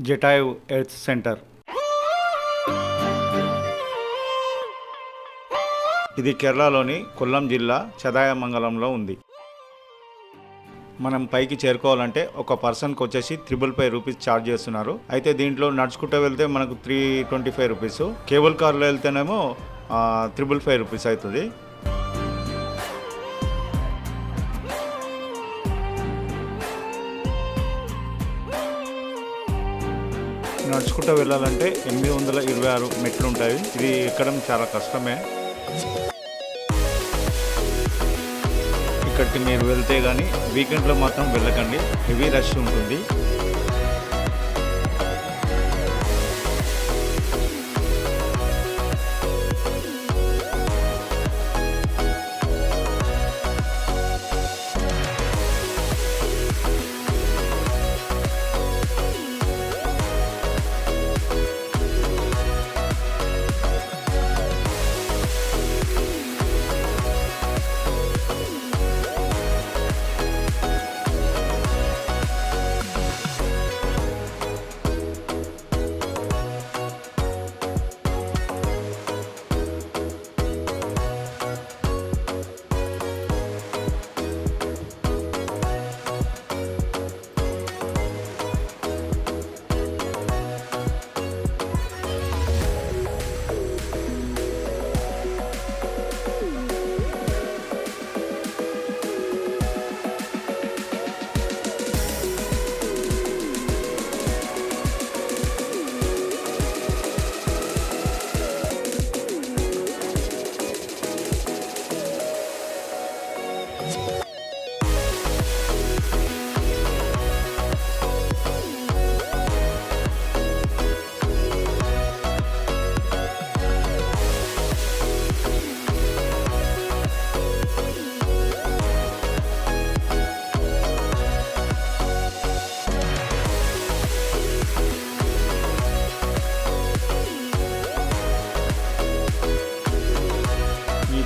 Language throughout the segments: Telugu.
Jatayu earth centre. ఇది కేరళలోని కొల్లం జిల్లా చదాయమంగళంలో ఉంది. మనం పైకి చేరుకోవాలంటే ఒక పర్సన్కి వచ్చేసి 555 రూపీస్ ఛార్జ్ చేస్తున్నారు. అయితే దీంట్లో నడుచుకుంటూ వెళ్తే మనకు 325 రూపీస్, కేబుల్ కార్లో వెళ్తేనేమో 555 రూపీస్ అవుతుంది. నడుచుకుంటూ వెళ్ళాలంటే 826 మెట్లు ఉంటాయి. ఇది ఎక్కడం చాలా కష్టమే. ఇక్కడికి మీరు వెళ్తే కానీ వీకెండ్లో మాత్రం వెళ్ళకండి, హెవీ రష్ ఉంటుంది.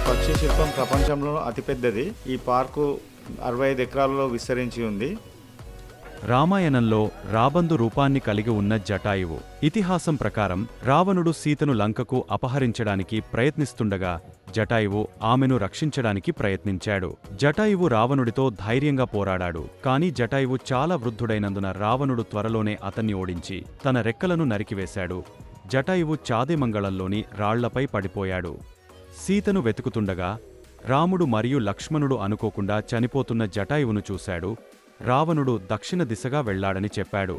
పక్షి శిల్పం ప్రపంచంలో అతిపెద్దది. ఈ పార్కు 65 ఎకరాలలో విస్తరించి ఉంది. రామాయణంలో రాబందు రూపాన్ని కలిగి ఉన్న జటాయువు. ఇతిహాసం ప్రకారం రావణుడు సీతను లంకకు అపహరించడానికి ప్రయత్నిస్తుండగా జటాయువు ఆమెను రక్షించడానికి ప్రయత్నించాడు. జటాయువు రావణుడితో ధైర్యంగా పోరాడాడు. కాని జటాయువు చాలా వృద్ధుడైనందున రావణుడు త్వరలోనే అతన్ని ఓడించి తన రెక్కలను నరికివేశాడు. జటాయువు చాదేమంగళంలోని రాళ్లపై పడిపోయాడు. సీతను వెతుకుతుండగా రాముడు మరియు లక్ష్మణుడు అనుకోకుండా చనిపోతున్న జటాయువును చూశాడు. రావణుడు దక్షిణ దిశగా వెళ్లాడని చెప్పాడు.